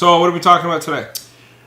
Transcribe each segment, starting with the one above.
So what are we talking about today?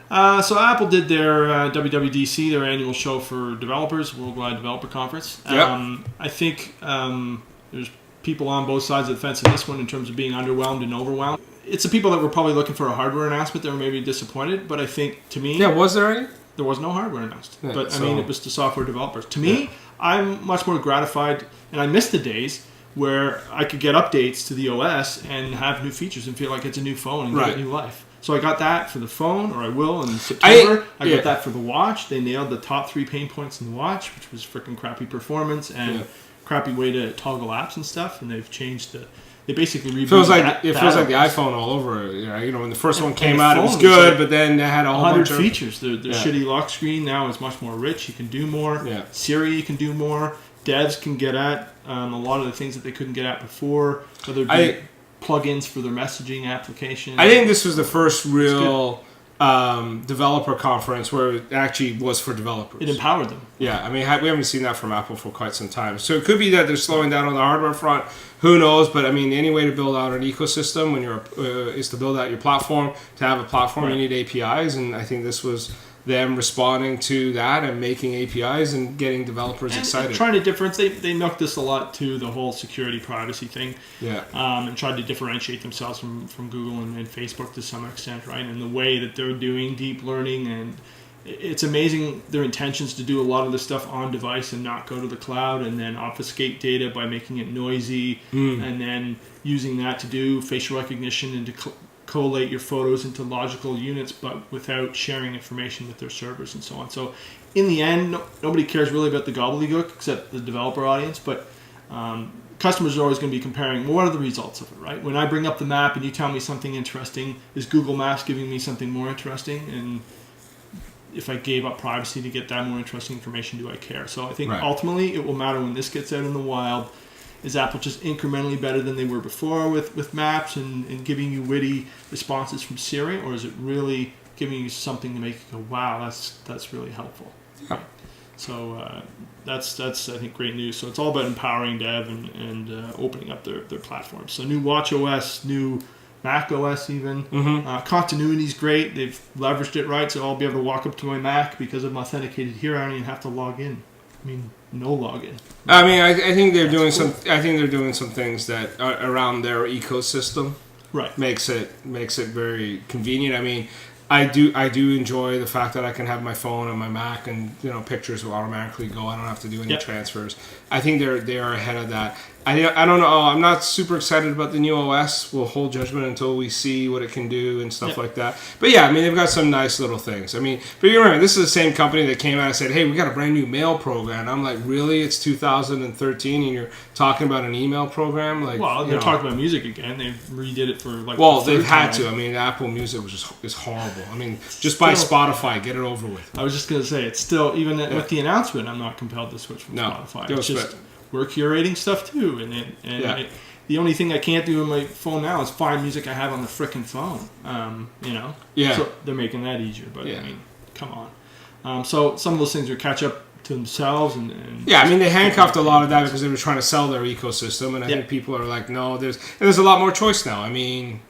So Apple did their WWDC, their annual show for developers, Worldwide Developer Conference. Yep. I think there's people on both sides of the fence in this one in terms of being underwhelmed and overwhelmed. It's the people that were probably looking for a hardware announcement that were maybe disappointed, but I think, to me... Yeah, was there any? There was no hardware announced. Yeah, but, I mean, it was to software developers. To me, I'm much more gratified, and I miss the days where I could get updates to the OS and have new features and feel like it's a new phone and get new life. So I got that for the phone, or I will in September. I got that for the watch. They nailed the top 3 pain points in the watch, which was freaking crappy performance and crappy way to toggle apps and stuff. And they've changed the... They basically rebooted it feels like the iPhone all over. You know, when the first one came out, it was good, but then they had a whole bunch of features. The shitty lock screen now is much more rich. You can do more. Yeah. Siri can do more. Devs can get at a lot of the things that they couldn't get at before. Whether it be plugins for their messaging application. I think this was the first real developer conference where it actually was for developers. It empowered them. Yeah, I mean, we haven't seen that from Apple for quite some time. So it could be that they're slowing down on the hardware front. Who knows? But I mean, any way to build out an ecosystem when you're is to build out your platform. To have a platform, you need APIs, and I think this was them responding to that and making APIs and getting developers excited. Trying to differentiate. They milked this a lot too, the whole security privacy thing. Yeah. And tried to differentiate themselves from Google and Facebook to some extent, right? And the way that they're doing deep learning, and it's amazing their intentions to do a lot of this stuff on device and not go to the cloud, and then obfuscate data by making it noisy, and then using that to do facial recognition and to collate your photos into logical units, but without sharing information with their servers and so on. So in the end, nobody cares really about the gobbledygook except the developer audience, but customers are always going to be comparing, well, what are the results of it, right? When I bring up the map and you tell me something interesting, is Google Maps giving me something more interesting? And if I gave up privacy to get that more interesting information, do I care? So I think ultimately it will matter when this gets out in the wild. Is Apple just incrementally better than they were before with maps and giving you witty responses from Siri, or is it really giving you something to make you go, wow, that's really helpful? Yeah. So that's I think great news. So it's all about empowering dev and opening up their platforms. So new Watch OS, new Mac OS even. Continuity is great. They've leveraged it right, so I'll be able to walk up to my Mac because I'm authenticated here. I don't even have to log in. I mean, no login. I mean, I think they're doing some. I think they're doing some things that are around their ecosystem. Right. Makes it very convenient. I mean, I do enjoy the fact that I can have my phone on my Mac and pictures will automatically go. I don't have to do any transfers. I think they are ahead of that. I don't know. I'm not super excited about the new OS. We'll hold judgment until we see what it can do and stuff like that. But yeah, I mean, they've got some nice little things. I mean, but you remember, this is the same company that came out and said, hey, we got a brand new mail program. And I'm like, really? It's 2013 and you're talking about an email program? Like, well, they're talking about music again. They redid it for like they've had to. I mean, Apple Music is horrible. I mean, just buy Spotify, get it over with. I was just going to say, it's still, even with the announcement, I'm not compelled to switch from Spotify. It's just... We're curating stuff too, and the only thing I can't do on my phone now is find music I have on the frickin' phone. So they're making that easier. But I mean, come on. So some of those things are catch up to themselves, and I mean, they handcuffed a lot of that because they were trying to sell their ecosystem, and I think people are like, no, there's a lot more choice now. I mean,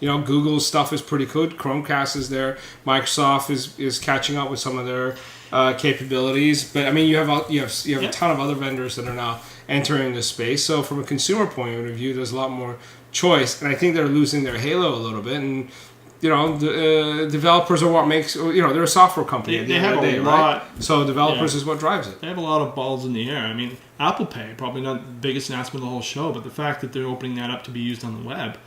Google's stuff is pretty good. Chromecast is there. Microsoft is catching up with some of their capabilities, but I mean, you have a ton of other vendors that are now entering this space. So from a consumer point of view, there's a lot more choice, and I think they're losing their halo a little bit. And the developers are what makes they're a software company. They have a lot, right? So developers is what drives it. They have a lot of balls in the air. I mean, Apple Pay, probably not the biggest announcement of the whole show, but the fact that they're opening that up to be used on the web.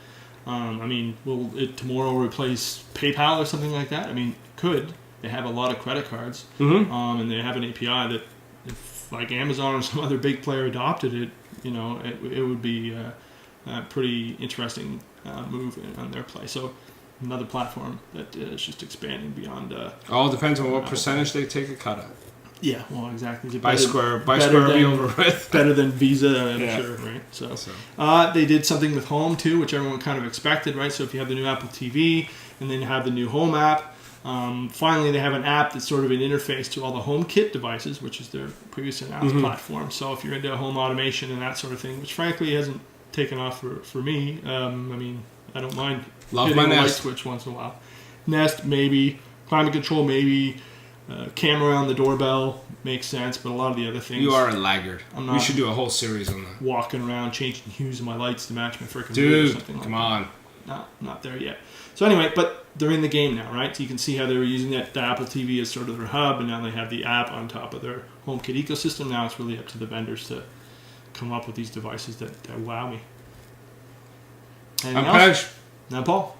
I mean, will it tomorrow replace PayPal or something like that? I mean, could. They have a lot of credit cards, and they have an API that, if like Amazon or some other big player adopted it, it would be a pretty interesting move on their play. So another platform that is just expanding beyond. All depends on what percentage they take a cut at. Yeah, well, exactly. By Square be over with. Better than Visa, I'm sure, right? So they did something with Home too, which everyone kind of expected, right? So if you have the new Apple TV and then you have the new Home app. Finally, they have an app that's sort of an interface to all the HomeKit devices, which is their previously announced platform. So if you're into home automation and that sort of thing, which frankly hasn't taken off for me, I mean, I don't mind hitting the light switch once in a while. Nest, maybe. Climate control, maybe. Camera on the doorbell makes sense, but a lot of the other things... You are a laggard. We should do a whole series on that. Walking around, changing hues of my lights to match my freaking Dude, or something like come that. on. Not there yet. So anyway, but they're in the game now, right? So you can see how they were using the Apple TV as sort of their hub, and now they have the app on top of their HomeKit ecosystem. Now it's really up to the vendors to come up with these devices that wow me. Anything else? Now, Paul.